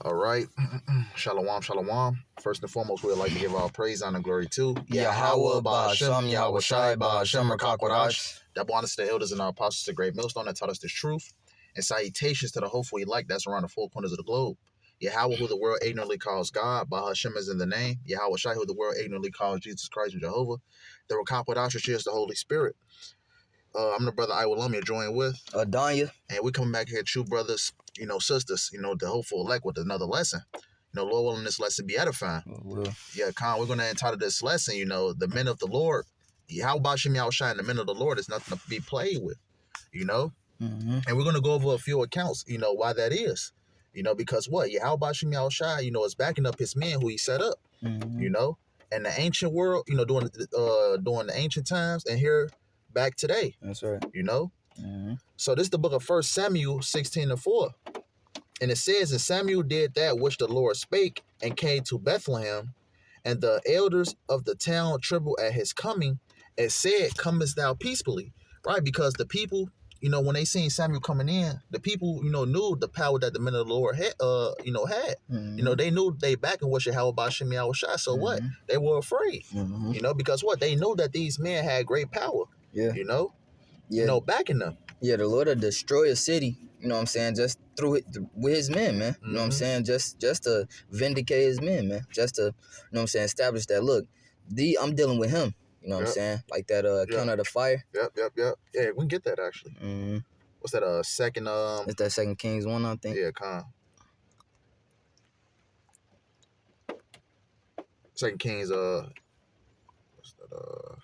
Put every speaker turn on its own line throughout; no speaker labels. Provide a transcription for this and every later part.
All right. Shalom, shalom. First and foremost, we would like to give our praise, honor, and glory to
Yahweh, Ba'ashem, Yahweh Shai, Ba'ashem, Rakakwadash.
Double honors to the elders and our apostles, the great millstone that taught us this truth. And salutations to the hopeful elect that's around the four corners of the globe. Yahweh, who the world ignorantly calls God, Ba'ashem is in the name. Yahweh Shai, who the world ignorantly calls Jesus Christ and Jehovah. The Rakakwadash, which is the Holy Spirit. I'm the brother Iwalumia, joined with
Adanya.
And we coming back here, true brothers, sisters, the hopeful elect with another lesson. Lord willing, this lesson be edifying. Yeah, Khan, we're going to entitle this lesson, the men of the Lord. How about Shem Yahushua and the men of the Lord is nothing to be played with,
Mm-hmm.
And we're going to go over a few accounts, why that is. Because what? How about Shem Yahushua, is backing up his men who he set up,
Mm-hmm.
And the ancient world, during the ancient times and here back today.
That's right. Mm-hmm.
So this is the book of 1 Samuel 16:4. And it says, and Samuel did that which the Lord spake, and came to Bethlehem, and the elders of the town trembled at his coming, and said, comest thou peacefully? Right? Because the people, when they seen Samuel coming in, the people, knew the power that the men of the Lord had, had.
Mm-hmm.
They knew they backing what Yahweh Ba'ashem Yahushua. So what? They were afraid.
Mm-hmm.
Because what? They knew that these men had great power.
Yeah.
Yeah. Backing them.
Yeah, the Lord will destroy a city, just through it with his men, man.
Mm-hmm.
You know what I'm saying? Just to vindicate his men, man. Just to, establish that, look, I'm dealing with him. You know what I'm saying? Like that account of the fire.
Yep. Yeah, we can get that actually.
Mm-hmm.
What's that? Second.
It's that 2 Kings 1, I think.
Yeah, Con. 2 Kings. What's that?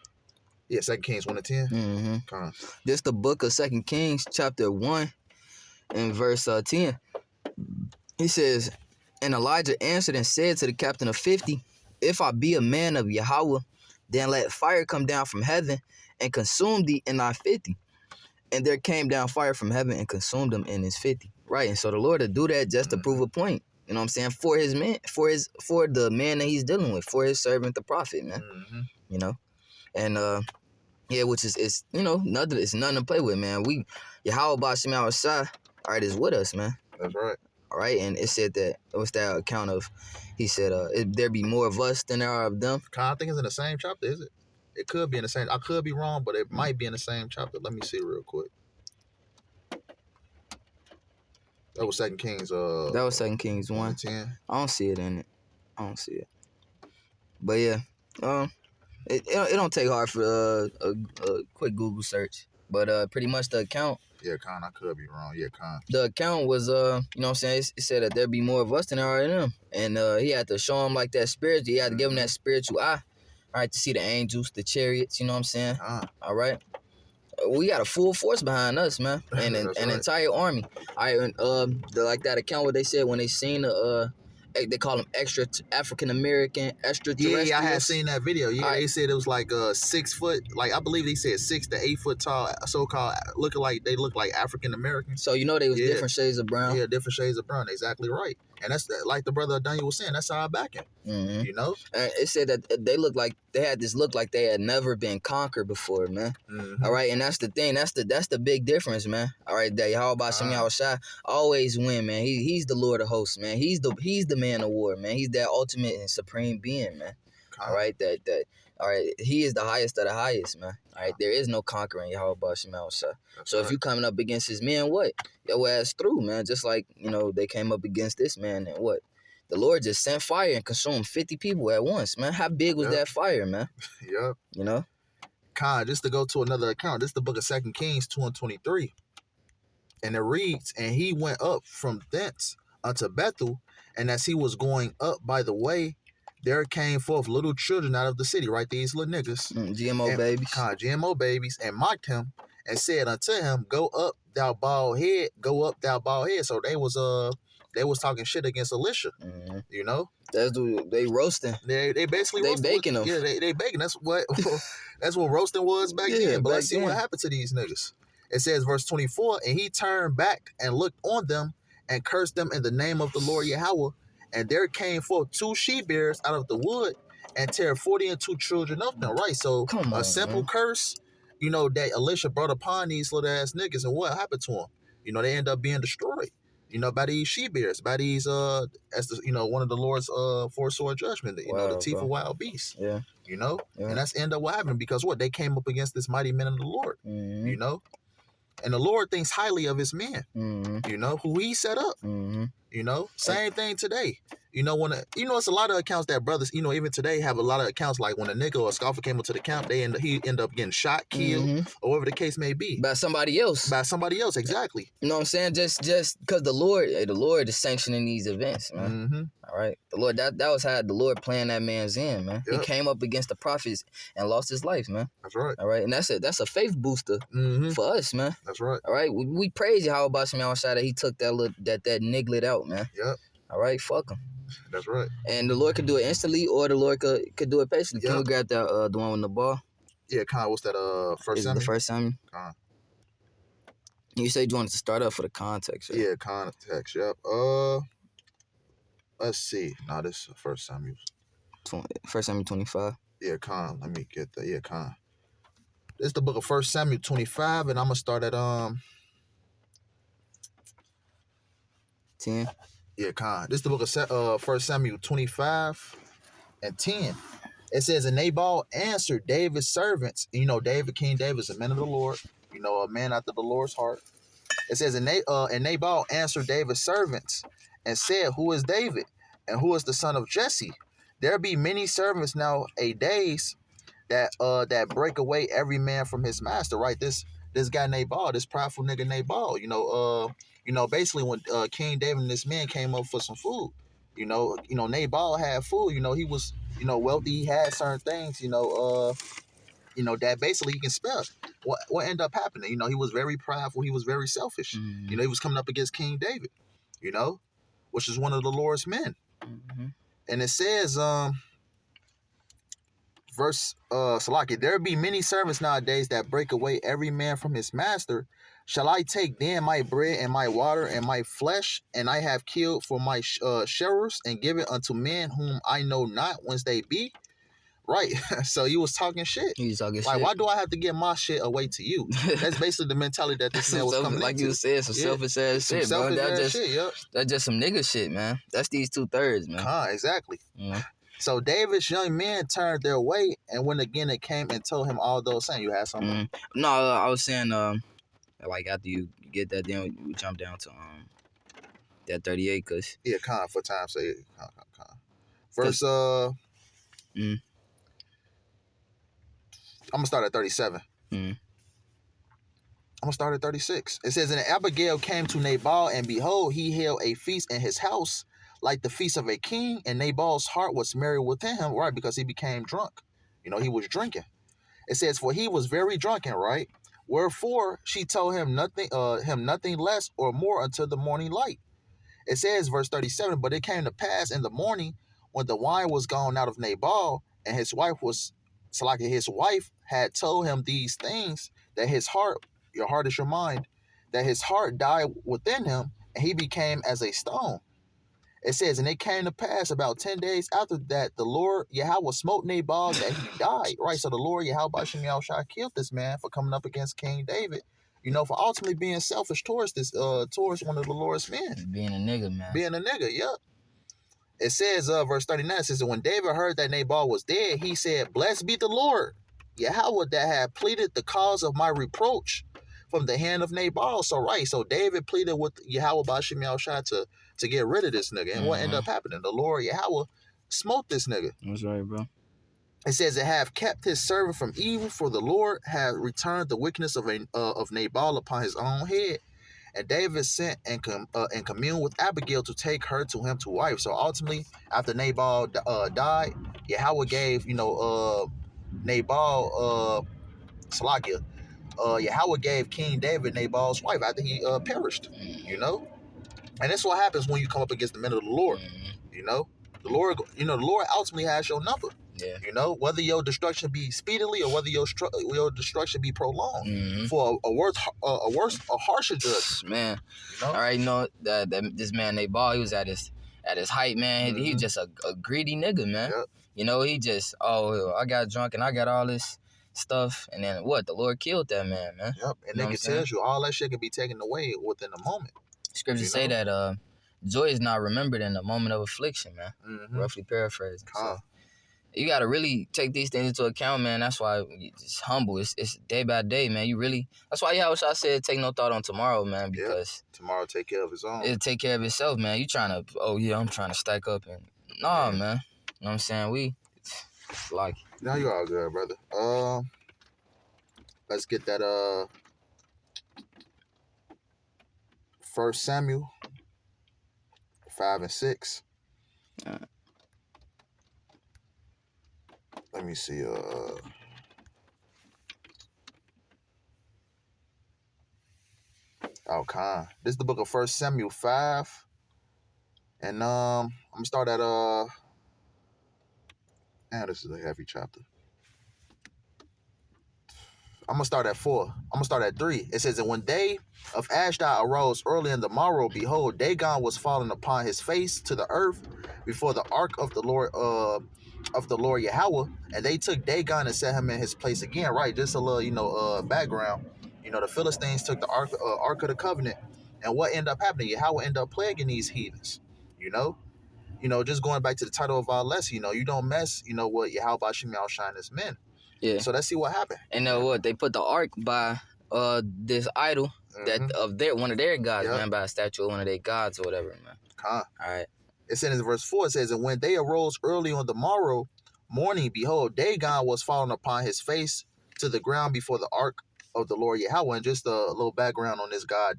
Yeah, 2 Kings 1-10.
Mm-hmm.
Con.
This the book of 2 Kings, chapter 1, and verse 10. He says, and Elijah answered and said to the captain of 50, if I be a man of Yahweh, then let fire come down from heaven and consume thee in thy 50. And there came down fire from heaven and consumed him in his 50. Right. And so the Lord will do that just to prove a point. You know what I'm saying? For his man, for the man that he's dealing with, for his servant, the prophet, man.
Mm-hmm.
And yeah, which is nothing. It's nothing to play with, man. Yahweh Ba'ashem Yahushua, all right, is with us, man.
That's right.
All right, and it said that what's that account of? He said, there be more of us than there are of them.
I think it's in the same chapter, is it? It could be in the same. I could be wrong, but it might be in the same chapter. Let me see real quick. That was 2 Kings.
That was 2 Kings 1.
10.
I don't see it in it. I don't see it. But yeah, it don't take hard for a quick Google search. But pretty much the account.
Yeah, Con, I could be wrong. Yeah, Con.
The account was, it said that there be more of us than there are of them. And he had to show him like that spirit. He had to give him that spiritual eye. All right, to see the angels, the chariots, you know what I'm saying? All right. We got a full force behind us, man. And an entire army. All right, like that account what they said when they seen they call them African-American extraterrestrials.
Yeah, I had seen that video. Yeah,
Right.
They said it was like 6 foot, like I believe they said 6 to 8 foot tall, so-called, they look like African-Americans.
So they was different shades of brown.
Yeah, different shades of brown. Exactly right. And that's like the brother Daniel was saying. That's how I back him.
Mm-hmm.
And
it said that they had this look like they had never been conquered before, man.
Mm-hmm.
All right, and that's the thing. That's the big difference, man. All right, that Yahweh Ba'ashem Yahushua always win, man. He's the Lord of hosts, man. He's the man of war, man. He's that ultimate and supreme being, man. All right, all right. He is the highest of the highest, man. All right, there is no conquering Yahweh Ba'ashem Yahushua. So if you coming up against his men, what? Your ass through, man. Just like they came up against this man, and what? The Lord just sent fire and consumed 50 people at once, man. How big was that fire, man?
Yep. Con, just to go to another account, this is the book of 2 Kings 2:23. And it reads, and he went up from thence unto Bethel, and as he was going up by the way, there came forth little children out of the city, right? These little niggas.
GMO babies.
GMO babies, and mocked him, and said unto him, go up, thou bald head, go up, thou bald head. So they was talking shit against Elisha,
They roasting.
They basically
baking them.
Yeah, they baking. That's what roasting was back then. But let's see what happened to these niggas. It says, verse 24, and he turned back and looked on them and cursed them in the name of the Lord Yahweh. And there came forth 2 she-bears out of the wood and tear 42 children of them. Right, so a simple curse, that Elisha brought upon these little ass niggas, and what happened to them? They end up being destroyed. by these she bears, by these as the one of the Lord's four sword judgment, the
Wow,
teeth
bro.
of wild beasts.
Yeah.
Yeah.
Yeah.
And that's end up what happened because what? They came up against this mighty men of the Lord,
Mm-hmm.
And the Lord thinks highly of his men,
Mm-hmm.
who he set up.
Mm-hmm.
Same thing today. When it's a lot of accounts that brothers, even today have a lot of accounts like when a nigga or a scoffer came up to the camp, he end up getting shot, killed, or whatever the case may be.
By somebody else.
By somebody else, exactly.
You know what I'm saying? Just because the Lord is sanctioning these events, man.
Mm-hmm.
All right, the Lord, that was how the Lord planned that man's end, man.
Yep.
He came up against the prophets and lost his life, man.
That's right.
All right, and that's a faith booster for us, man.
That's right.
All right, we praise Yahweh Bashim Yahushua that he took that niglet out, man.
Yep.
All right, fuck him.
That's right.
And the Lord could do it instantly, or the Lord could do it patiently.
Yep.
Can we grab that the one with the ball?
Yeah, Con, what's that? First
Is it
Samuel?
the first Samuel?
Con.
You said you wanted to start up for the context, right?
Yeah, context. Yep. Let's see. No, this is First Samuel.
1 Samuel 25.
Yeah, Con. Let me get that. Yeah, Con. This is the book of 1 Samuel 25, and I'm gonna start at
10.
Yeah, Con. This is the book of 1 Samuel 25 and 10. It says, and Nabal answered David's servants. David, King David, is a man of the Lord. A man after the Lord's heart. It says, and Nabal answered David's servants and said, who is David? And who is the son of Jesse? There be many servants nowadays that break away every man from his master, right? This guy Nabal, this prideful nigga Nabal, basically when King David and this man came up for some food, Nabal had food, he was, wealthy, he had certain things, that basically he can spell. What ended up happening? He was very prideful, he was very selfish.
Mm-hmm.
He was coming up against King David, which is one of the Lord's men.
Mm-hmm.
And it says, verse Salaki, there be many servants nowadays that break away every man from his master. Shall I take then my bread and my water and my flesh, and I have killed for my sharers, and give it unto men whom I know not whence they be? Right. So you was talking shit.
He was talking shit.
Like, why do I have to give my shit away to you? That's basically the mentality that this man was coming
like
into.
You said, some selfish ass shit, bro. That's just some nigga shit, man. That's these 2/3, man.
Exactly.
Mm-hmm.
So David's young men turned their way and went again and came and told him all those things. You had something?
Mm-hmm. No, I was saying, like after you get that, then we jump down to that 38, cause
yeah, for time's sake, verse I'm gonna start at 37. I'm gonna start at 36. It says, and Abigail came to Nabal, and behold, he held a feast in his house, like the feast of a king, and Nabal's heart was merry within him, right? Because he became drunk. He was drinking. It says, for he was very drunken, right? Wherefore she told him nothing less or more until the morning light. It says, verse 37, but it came to pass in the morning when the wine was gone out of Nabal, and his wife had told him these things, that his heart, your heart is your mind, that his heart died within him, and he became as a stone. It says, and it came to pass about 10 days after that, the Lord Yahweh smote Nabal that he died. Right, so the Lord Yahweh Bashim Yahushua killed this man for coming up against King David, for ultimately being selfish towards one of the Lord's men.
Being a nigga, man.
Being a nigga, yep. It says, verse 39, it says, when David heard that Nabal was dead, he said, blessed be the Lord Yahweh that had pleaded the cause of my reproach from the hand of Nabal. So David pleaded with Yahweh Bashim Yahushua to get rid of this nigga. And what ended up happening? The Lord Yahweh smote this nigga.
That's right, bro.
It says, it have kept his servant from evil, for the Lord had returned the wickedness of Nabal upon his own head. And David sent and communed with Abigail to take her to him to wife. So ultimately, after Nabal died, Yahweh gave, Nabal, Salakia, Yahweh gave King David Nabal's wife after he perished, And that's what happens when you come up against the men of the Lord, The Lord, the Lord ultimately has your number.
Yeah.
Whether your destruction be speedily or whether your destruction be prolonged for a harsher judgment.
Man, I already know that this man Nabal, he was at his height, man. He just a greedy nigga, man.
Yep.
He just I got drunk and I got all this stuff, and then what? The Lord killed that man.
Yep. And nigga tells you all that shit can be taken away within a moment.
Scriptures
You
say
know?
that joy is not remembered in the moment of affliction, man.
Mm-hmm.
Roughly paraphrasing.
Con.
So you gotta really take these things into account, man. That's why it's humble. It's day by day, man. You really. That's why I said take no thought on tomorrow, man, because
tomorrow take care of its own.
it'll take care of itself, man. You trying to, oh yeah, I'm trying to stack up and nah, man. You know what I'm saying? Like
Now you all good, brother. Let's get that 1 Samuel 5 and 6. Let me see. Con. This is the book of 1 Samuel 5, and I'm gonna start at this is a heavy chapter. I'm gonna start at 4. I'm gonna start at 3. It says, and when day of Ashdod arose early in the morrow, behold, Dagon was fallen upon his face to the earth before the ark of the Lord Yahweh, and they took Dagon and set him in his place again. Right, just a little background. The Philistines took the ark of the covenant, and what ended up happening? Yahweh ended up plaguing these heathens. Just going back to the title of our lesson. You don't mess. What Yahweh Bashim Shine as men.
yeah.
So let's see what happened.
And what they put the ark by this idol that of one of their gods, man, by a statue of one of their gods or whatever, man.
All
right.
It says in verse 4, it says, and when they arose early on the morrow morning, behold, Dagon was fallen upon his face to the ground before the ark of the Lord Yahweh. And just a little background on this god,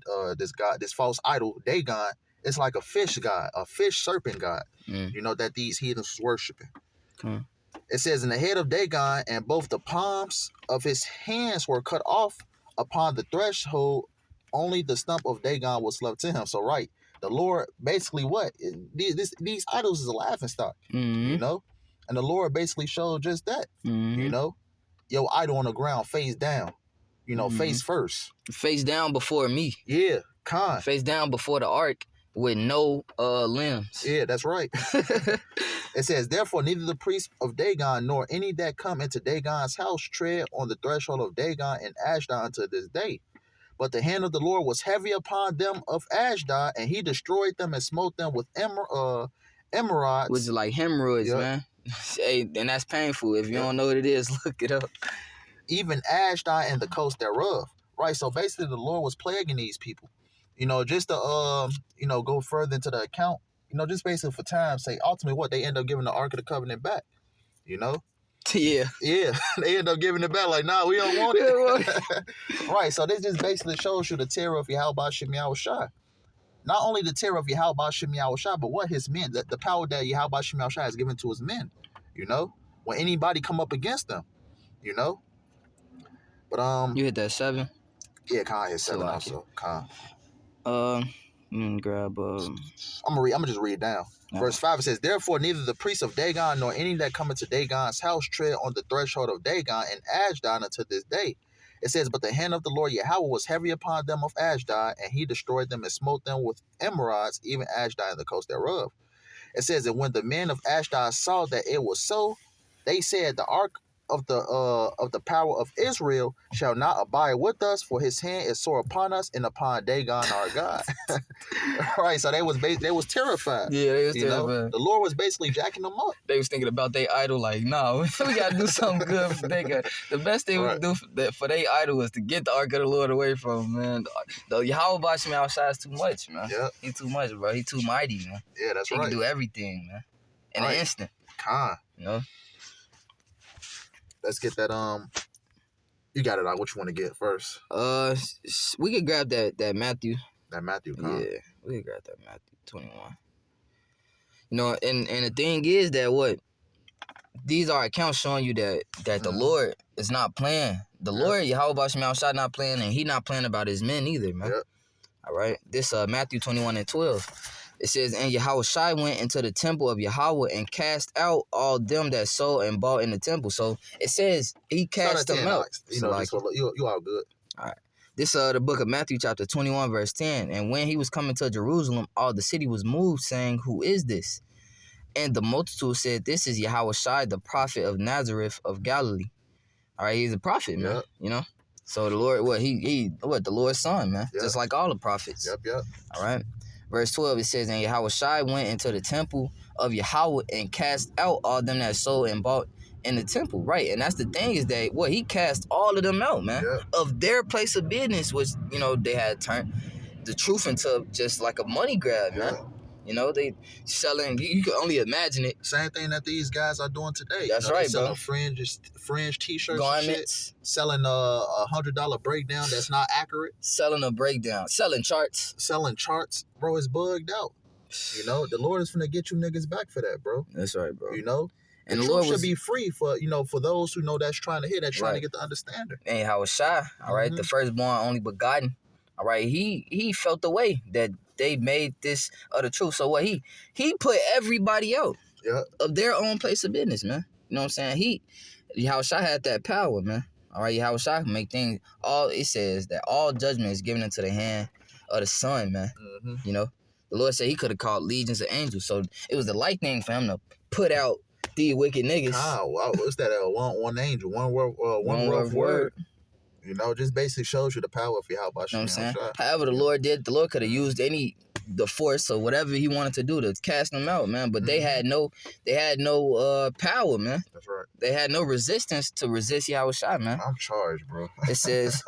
this false idol, Dagon, it's like a fish god, a fish serpent god, that these heathens was worshiping. It says, in the head of Dagon and both the palms of his hands were cut off upon the threshold, only the stump of Dagon was left to him. So, right, the Lord basically these idols is a laughing stock, and the Lord basically showed just that, your idol on the ground face down, face first.
Face down before me.
Yeah,
face down before the ark with no limbs.
Yeah, that's right. It says, therefore, neither the priest of Dagon nor any that come into Dagon's house tread on the threshold of Dagon and Ashdod unto this day. But the hand of the Lord was heavy upon them of Ashdod, and he destroyed them and smote them with emerods.
Which is like hemorrhoids, man. Hey, and that's painful. If you don't know what it is, look it up.
Even Ashdod and the coast thereof. Right, so basically the Lord was plaguing these people. Just to go further into the account, just basically for time's sake, ultimately what they end up giving the Ark of the Covenant back,
Yeah.
Yeah, they end up giving it back like, nah, we don't want it. Right, so this just basically shows you the terror of Yahweh Bashim Yahushua. Not only the terror of Yahweh Bashim Yahushua, but what his men, the power that Yahweh Bashim Yahushua has given to his men, when anybody come up against them, But
you hit that 7?
Yeah, Khan hit 7 also. Khan.
Grab
I'm gonna just read it down. Verse 5, it says, therefore neither the priests of Dagon nor any that come into Dagon's house tread on the threshold of Dagon and Ashdod unto this day. It says, but the hand of the Lord Yahweh was heavy upon them of Ashdod, and he destroyed them and smote them with emerods, even Ashdod and the coast thereof. It says that when the men of Ashdod saw that it was so, they said, the ark of the power of Israel shall not abide with us, for his hand is sore upon us and upon Dagon our God. Right, so they was terrified.
Yeah, they was terrified.
The Lord was basically jacking them up.
They was thinking about their idol like, no, we gotta do something good for Dagon. The best thing we can do for their idol is to get the Ark of the Lord away from them, man. The Yahweh Bashim outside is too much, man.
Yeah.
He too much, bro. He too mighty, man.
Yeah, that's right.
He can do everything, man. In an instant.
Let's get that, you got it, what you want to get first?
We could grab that Matthew.
That Matthew,
Yeah, we could grab that Matthew 21. And the thing is that these are accounts showing you that the Lord is not playing. The Lord, Yahweh Bashim Yahushua, not playing, and he not playing about his men either, man.
Yep.
All right, this Matthew 21 and 12. It says, and Yahushua went into the temple of Yahweh and cast out all them that sold and bought in the temple. So it says he cast them out.
You all good.
All right. This the book of Matthew chapter 21 verse 10. And when he was coming to Jerusalem, all the city was moved, saying, who is this? And the multitude said, this is Yahushua, the prophet of Nazareth of Galilee. All right, he's a prophet, man. So the Lord, the Lord's son, man.
Yep.
Just like all the prophets.
Yep.
All right. Verse 12, it says, and Yahushua went into the temple of Yahweh and cast out all them that sold and bought in the temple. Right. And that's the thing is that, he cast all of them out, man.
Yep.
Of their place of business, which, they had turned the truth into just like a money grab, man. They selling, you can only imagine it.
Same thing that these guys are doing today.
That's right,
selling
bro.
fringe t-shirts
Garments.
and shit. Selling a $100 breakdown that's not accurate.
Selling a breakdown. Selling charts.
Selling charts. Bro, it's bugged out. The Lord is finna get you niggas back for that, bro.
That's right, bro.
And the Lord should be free for, for those who know that's trying to hear, that's trying to get the understanding.
And Yahushua, all right, the firstborn, only begotten, all right, he felt the way that they made this the truth. So what he put everybody out of their own place of business, man. You know what I'm saying? Yahushua had that power, man. All right, Yahushua can make things. It says that all judgment is given into the hand of the Son, man. The Lord said he could have called legions of angels. So it was the light thing for him to put out these wicked niggas.
Wow, what's that? One angel, one word. Just basically shows you the power of Yahweh.
You know what I'm saying? However, the Lord could have used the force or whatever he wanted to do to cast them out, man. But they had no power, man.
That's right.
They had no resistance to resist Yahushua, man.
I'm charged, bro.
It says,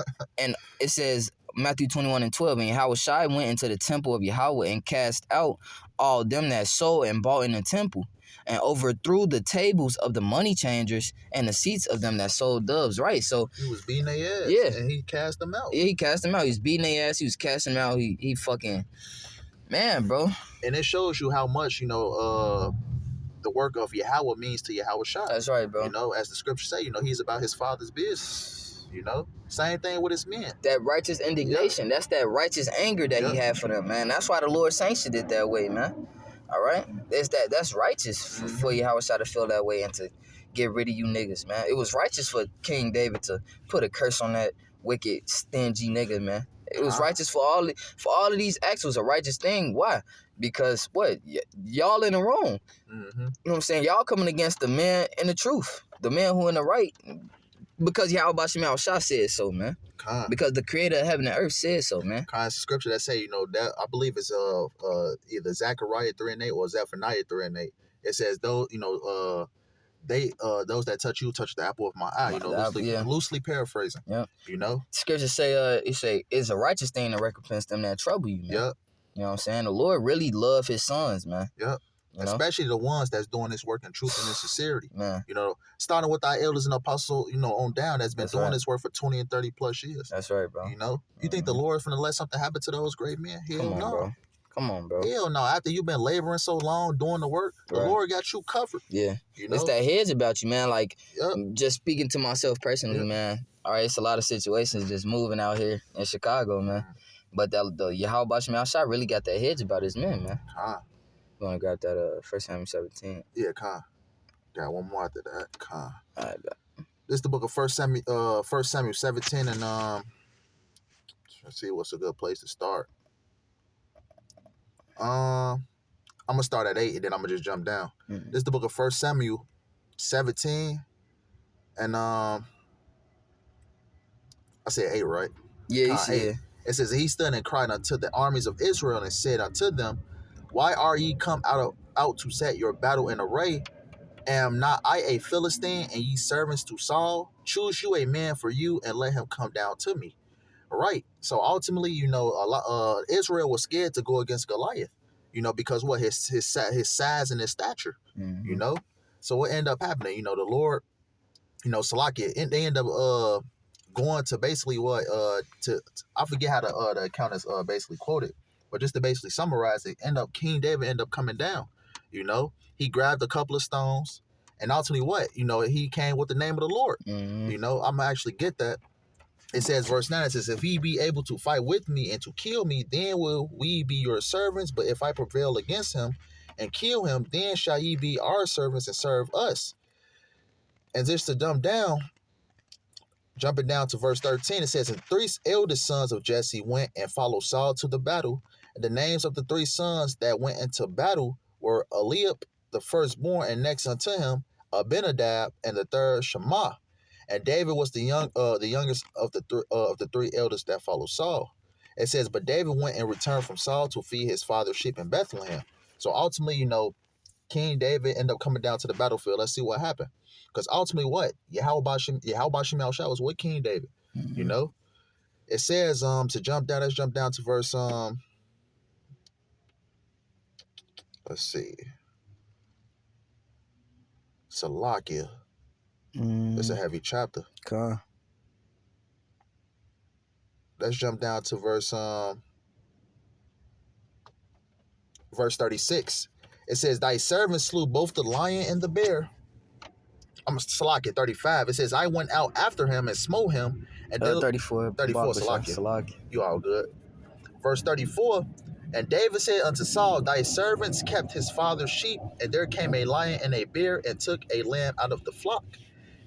Matthew 21:12, and Yahushua went into the temple of Yahweh and cast out all them that sold and bought in the temple, and overthrew the tables of the money changers and the seats of them that sold doves. Right, so
he was beating their ass.
Yeah,
and he cast them out.
Yeah, he cast them out. He was beating their ass. He was casting them out. He fucking, man, bro.
And it shows you how much the work of Yahweh means to Yahushua.
That's right, bro.
As the scriptures say, he's about his father's business. Same thing with his men.
That righteous indignation. That's that righteous anger that he had for them, man. That's why the Lord sanctioned it that way, man. All right, that's righteous for Yahushua to feel that way and to get rid of you niggas, man. It was righteous for King David to put a curse on that wicked, stingy nigga, man. It was righteous for all of these acts. Was a righteous thing. Why? Because y'all in the wrong. You know what I'm saying? Y'all coming against the man in the truth, the man who in the right. Because Yahweh Shah said so, man. Because the creator of heaven and earth said so, man.
It's a scripture that say, that I believe it's either Zechariah 3:8 or Zephaniah 3:8. It says those, those that touch you touch the apple of my eye. Loosely paraphrasing.
Yeah. Scripture say it's a righteous thing to recompense them that trouble you, man.
Yep.
You know what I'm saying? The Lord really love his sons, man.
Yep. Especially the ones that's doing this work in truth and in sincerity.
Man.
Starting with our elders and apostles, on down, that's been doing this work for 20 and 30 plus years.
That's right, bro.
You think the Lord's gonna let something happen to those great men? Hell no.
Come on, bro.
Hell no. After you've been laboring so long doing the work, the Lord got you covered.
Yeah. It's that hedge about you, man. Like, just speaking to myself personally, man. All right, it's a lot of situations just moving out here in Chicago, man. But the Yahweh Shah really got that hedge about his men, man. You want to grab that 1 Samuel 17?
Yeah, got one more after that.
All right, bet.
This is the book of 1 Samuel 17, and let's see what's a good place to start. I'm gonna start at 8, and then I'm gonna just jump down. This is the book of 1 Samuel 17, and I said 8, right?
Yeah, you see
8. It says, he stood and cried unto the armies of Israel and said unto them, why are ye come out to set your battle in array? Am not I a Philistine, and ye servants to Saul? Choose you a man for you, and let him come down to me. All right. So ultimately, Israel was scared to go against Goliath. Because his size and his stature. So what ended up happening? The Lord, Salakia, and they end up going to basically I forget how the account is basically quoted. But just to basically summarize it, King David ended up coming down. He grabbed a couple of stones, and ultimately what? He came with the name of the Lord. I'm gonna actually get that. It says, verse 9, it says, if he be able to fight with me and to kill me, then will we be your servants. But if I prevail against him and kill him, then shall ye be our servants and serve us. And just to dumb down, jumping down to verse 13, it says, and 3 eldest sons of Jesse went and followed Saul to the battle. And the names of the 3 sons that went into battle were Eliab, the firstborn, and next unto him, Abinadab, and the third Shammah. And David was the youngest of the three elders that followed Saul. It says, but David went and returned from Saul to feed his father's sheep in Bethlehem. So ultimately, King David ended up coming down to the battlefield. Let's see what happened. Because ultimately, what? Yahweh Shemel Shah was with King David.
Mm-hmm.
It says, to jump down, let's jump down to verse, let's see. Salakia. It's a heavy chapter.
Okay.
Let's jump down to verse 36. It says, thy servant slew both the lion and the bear. I'm Salakia 35. It says, I went out after him and smote him. And
34.
34, Salakia. You all good. Verse 34. And David said unto Saul, thy servants kept his father's sheep, and there came a lion and a bear and took a lamb out of the flock.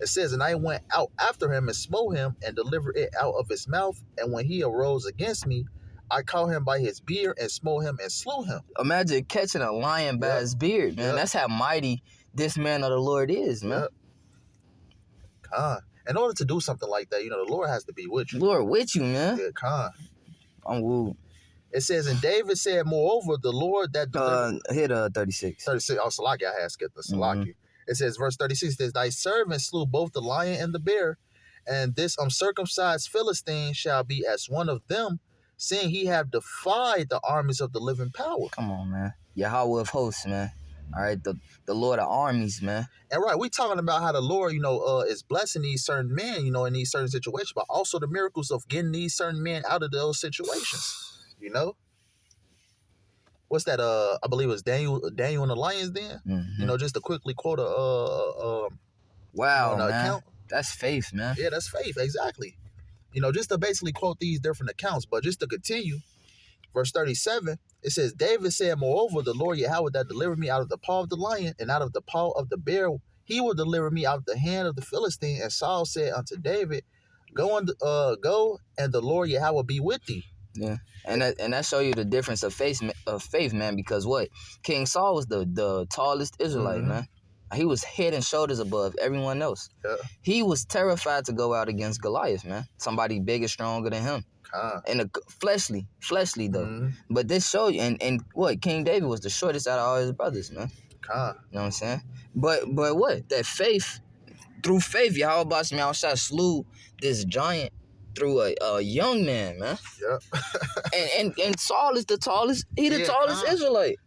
It says, and I went out after him and smote him and delivered it out of his mouth. And when he arose against me, I caught him by his beard and smote him and slew him.
Imagine catching a lion by his beard, man. That's how mighty this man of the Lord is, man.
Khan. In order to do something like that, the Lord has to be with you.
Lord with you, man.
Yeah, Khan.
I'm woo.
It says, and David said, moreover, the Lord that delivered...
Hit 36.
36. Oh, Salakia, I had skipped the Salakia. It says, verse 36, says, thy servant slew both the lion and the bear, and this uncircumcised Philistine shall be as one of them, seeing he have defied the armies of the living power.
Come on, man. Yahweh of hosts, man. All right, the Lord of armies, man.
And right, we talking about how the Lord, is blessing these certain men, in these certain situations, but also the miracles of getting these certain men out of those situations. What's that? I believe it was Daniel and the Lions Den.
Mm-hmm.
Just to quickly quote
wow, man.
account.
That's faith, man.
Yeah, that's faith, exactly. Just to basically quote these different accounts, but just to continue, verse 37, it says, David said, moreover, the Lord Yahweh that delivered me out of the paw of the lion and out of the paw of the bear, he will deliver me out of the hand of the Philistine. And Saul said unto David, go and the Lord Yahweh be with thee.
Yeah, and that show you the difference of faith, man. Because what King Saul was the tallest Israelite, man. He was head and shoulders above everyone else.
Yeah.
He was terrified to go out against Goliath, man. Somebody bigger, stronger than him. And fleshly though. But this show you, and what King David was the shortest out of all his brothers, man. You know what I'm saying? But what that faith, through faith, Yahweh Shemel Shah slew this giant through a young man, man.
Yeah.
and Saul is the tallest. He the tallest Israelite.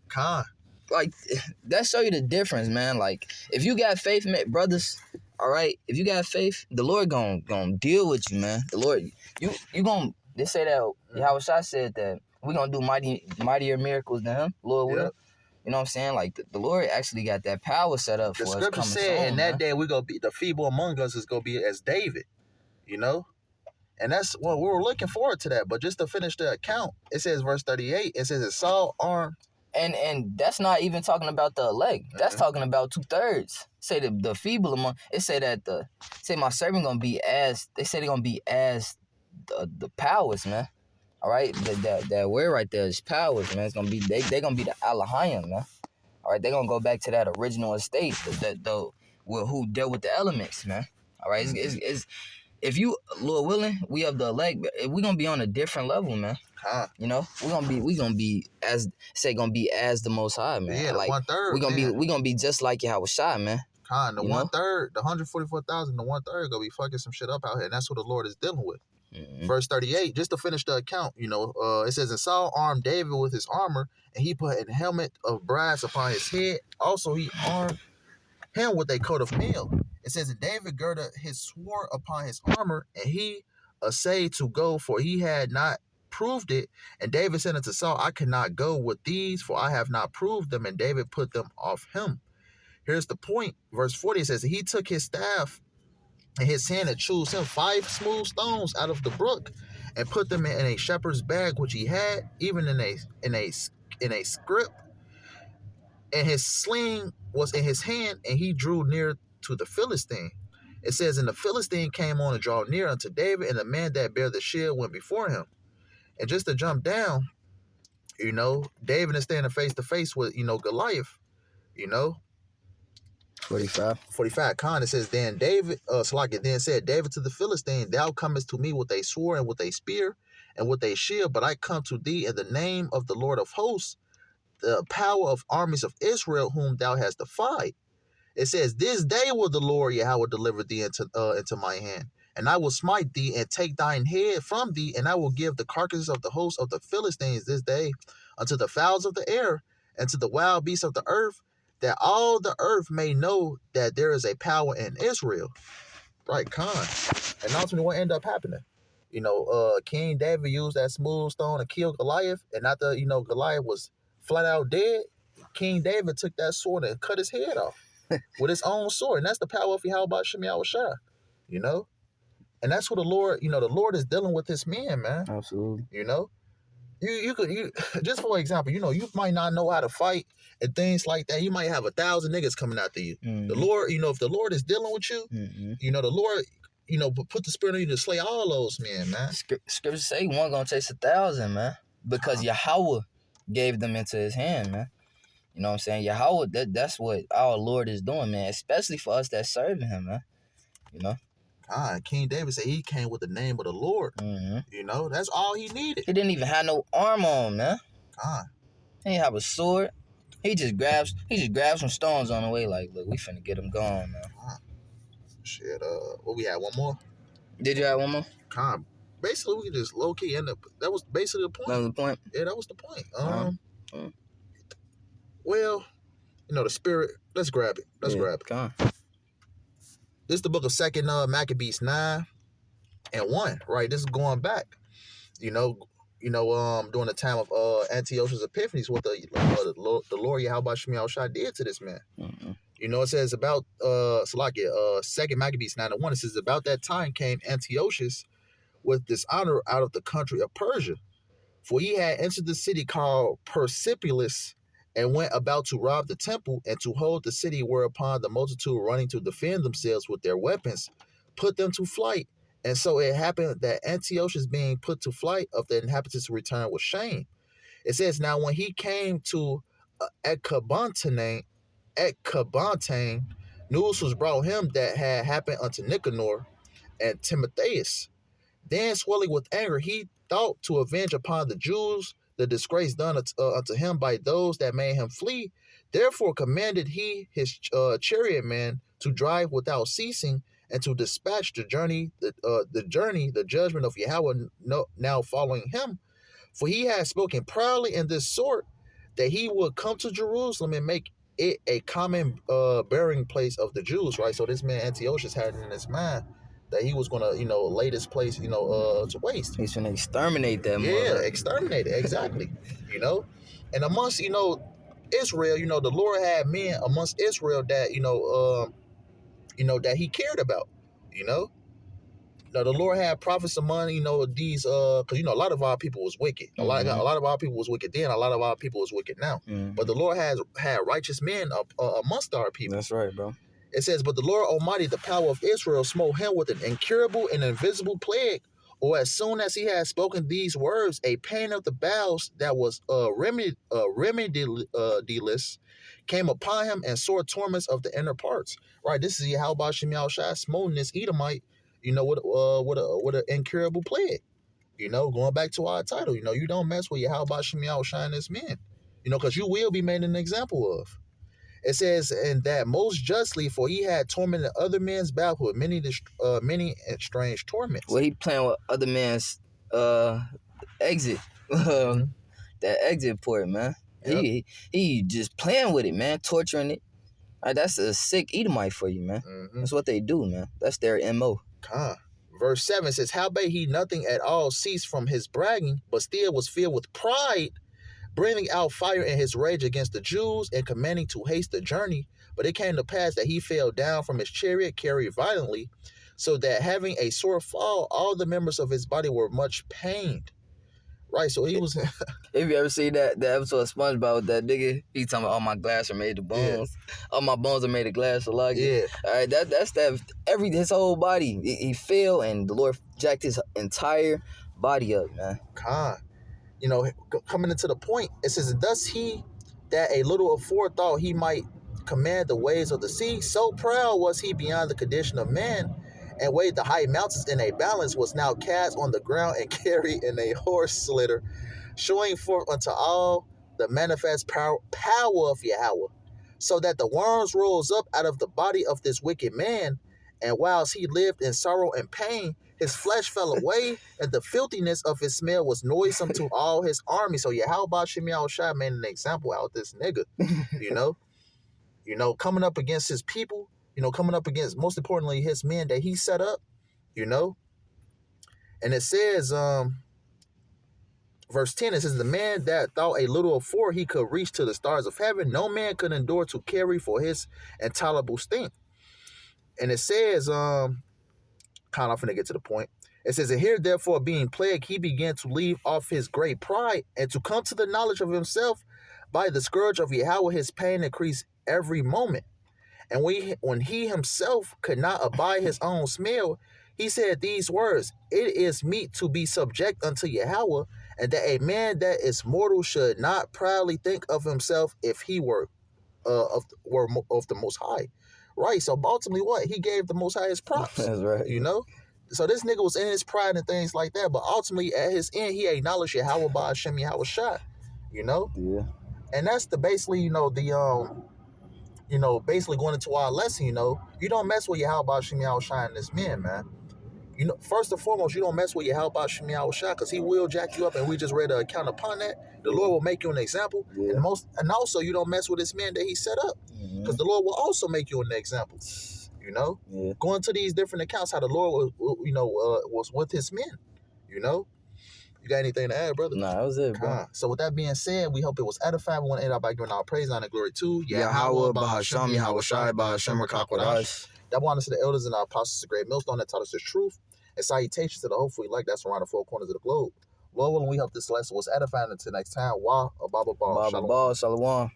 Like that show you the difference, man. Like if you got faith, man, brothers. All right, if you got faith, the Lord gonna deal with you, man. The Lord, you gonna. They say that Yahweh Shah said that we gonna do mightier miracles than him, Lord will. You know what I'm saying? Like the Lord actually got that power set up for us. The
scripture said, in that day we gonna be the feeble among us is gonna be as David. And that's we were looking forward to that. But just to finish the account, it says verse 38. It says that Saul armed.
And that's not even talking about the elect. That's talking about 2/3. Say the feeble among. It say that my servant gonna be as. They say they're gonna be as the powers, man. All right, that word right there is powers, man. It's gonna be they gonna be the Elohim, man. All right, they gonna go back to that original estate, who dealt with the elements, man. All right, it's if you, Lord willing, we of the elect, we gonna be on a different level, man. We gonna be as the Most High, man.
Yeah,
like
1/3.
We gonna be just like Yahweh Shah, man.
The 1/3, the 144,000, the 1/3 gonna be fucking some shit up out here, and that's what the Lord is dealing with. Verse 38, just to finish the account, it says, and Saul armed David with his armor, and he put a helmet of brass upon his head. Also, he armed him with a coat of mail. It says, and David girded his sword upon his armor, and he essayed to go, for he had not proved it. And David said unto Saul, I cannot go with these, for I have not proved them. And David put them off him. Here's the point. Verse 40, it says, he took his staff in his hand and chose him 5 smooth stones out of the brook, and put them in a shepherd's bag which he had, even in a scrip. And his sling was in his hand, and he drew near to the Philistine. It says, and the Philistine came on and draw near unto David, and the man that bare the shield went before him. And just to jump down, David is standing face to face with, Goliath,
45.
Khan, it says, then David, then said David to the Philistine, thou comest to me with a sword and with a spear and with a shield, but I come to thee in the name of the Lord of hosts, the power of armies of Israel, whom thou hast defied. It says, this day will the Lord Yahweh deliver thee into my hand, and I will smite thee and take thine head from thee, and I will give the carcasses of the host of the Philistines this day unto the fowls of the air and to the wild beasts of the earth, that all the earth may know that there is a power in Israel. Right, Khan. And ultimately what ended up happening? King David used that smooth stone to kill Goliath, and after, Goliath was flat out dead, King David took that sword and cut his head off with his own sword. And that's the power of Yahweh Shem Yahushua, And that's what the Lord, the Lord is dealing with his men, man.
Absolutely.
You could just for example, you might not know how to fight and things like that. You might have 1,000 niggas coming after you.
Mm-hmm.
The Lord, if the Lord is dealing with you, the Lord, put the spirit on you to slay all those men, man.
Scripture say one gonna chase 1,000, man, because Yahweh gave them into his hand, man. You know what I'm saying? Yahweh, that's what our Lord is doing, man, especially for us that serving him, man.
King David said he came with the name of the Lord.
Mm-hmm.
That's all he needed.
He didn't even have no armor on, man. He didn't have a sword. He just grabs some stones on the way, like, look, we finna get him gone, man.
Shit, what we had, one more?
Did you have one more?
Basically, we just low-key end up, that was basically the point.
That was the point?
Yeah, that was the point. Well, the spirit, let's grab it. Let's grab it.
Come on.
This is the book of 2nd Maccabees 9:1, right? This is going back, during the time of Antiochus Epiphanes, what the Lord Yahweh Shem Yahushua did to this man.
Mm-hmm.
It says about 2nd Maccabees 9:1, it says, about that time came Antiochus with dishonor out of the country of Persia, for he had entered the city called Persepolis, and went about to rob the temple and to hold the city, whereupon the multitude running to defend themselves with their weapons put them to flight. And so it happened that Antiochus being put to flight, of the inhabitants returned with shame. It says, now when he came to Ecbatane, news was brought him that had happened unto Nicanor and Timotheus. Then swelling with anger, he thought to avenge upon the Jews the disgrace done unto him by those that made him flee. Therefore commanded he his chariot men to drive without ceasing, and to dispatch the judgment of Yahweh now following him. For he had spoken proudly in this sort, that he would come to Jerusalem and make it a common burying place of the Jews, right? So this man Antiochus had in his mind that he was gonna, lay this place, to waste.
He's gonna exterminate them.
Yeah, exterminate it, exactly. And amongst, Israel, the Lord had men amongst Israel that, that he cared about. Now the Lord had prophets among, these, because a lot of our people was wicked. A lot of our people was wicked then. A lot of our people was wicked now.
Mm-hmm.
But the Lord had righteous men amongst our people.
That's right, bro.
It says, but the Lord Almighty, the power of Israel, smote him with an incurable and invisible plague. Or as soon as he had spoken these words, a pain of the bowels that was remediless came upon him, and sore torments of the inner parts. Right, this is Yahweh Shem Yahushua smoting this Edomite, with an incurable plague. Going back to our title, you don't mess with Yahweh Shem Yahushua and his men, because you will be made an example of. It says, and that most justly, for he had tormented other men's bowels with many and strange torments.
Well, he playing with other man's exit, that exit port, man. Yep. He just playing with it, man, torturing it. Right, that's a sick Edomite for you, man. Mm-hmm. That's what they do, man. That's their MO.
Verse 7 says, howbeit he nothing at all ceased from his bragging, but still was filled with pride, breathing out fire in his rage against the Jews, and commanding to haste the journey. But it came to pass that he fell down from his chariot, carried violently, so that having a sore fall, all the members of his body were much pained. Right, so he was...
If you ever see that episode of SpongeBob with that nigga, he talking about all my glass are made of bones. Yeah. All my bones are made of glass. So like,
yeah.
All right, that's his whole body. He fell, and the Lord jacked his entire body up, man.
Coming into the point, it says, thus he that a little aforethought he might command the waves of the sea. So proud was he beyond the condition of man, and weighed the high mountains in a balance, was now cast on the ground and carried in a horse litter, showing forth unto all the manifest power of Yahweh, so that the worms rose up out of the body of this wicked man, and whilst he lived in sorrow and pain, his flesh fell away, and the filthiness of his smell was noisome to all his army. So Yahweh Shem Yahushua made an example out of this nigga, coming up against his people, coming up against, most importantly, his men that he set up, And it says, verse 10, it says, the man that thought a little afore he could reach to the stars of heaven, no man could endure to carry for his intolerable stink. And it says, kind of finna get to the point. It says, and here therefore being plagued, he began to leave off his great pride and to come to the knowledge of himself by the scourge of Yahweh, his pain increased every moment. And when he himself could not abide his own smell, he said these words, it is meet to be subject unto Yahweh, and that a man that is mortal should not proudly think of himself if he were of the Most High. Right, so ultimately what? He gave the Most High his props.
That's right.
So this nigga was in his pride and things like that, but ultimately at his end, he acknowledged Yahweh by Hashem Yahushua,
Yeah.
And that's basically going into our lesson, you don't mess with Yahweh Hashem Yahushua and this man, man. First and foremost, you don't mess with Yahweh Hashem Yahushua because he will jack you up, and we just read an account upon that. The Lord will make you an example, and also you don't mess with this man that he set up, because the Lord will also make you an example. Going to these different accounts, how the Lord was with his men. You got anything to add, brother?
Nah, that was it, bro.
So with that being said, we hope it was edifying. We want to end out by giving our praise, honor, and glory to
Yahweh, Bahasham, Yahushai, Bahasham, Rakakwadash.
Double honors to the elders and our apostles of great millstone that taught us the truth. And salutations to the hopefully like that's around the four corners of the globe. Lord willing, we hope this lesson was edifying. Until next time, Wah, Ababa,
Shalom.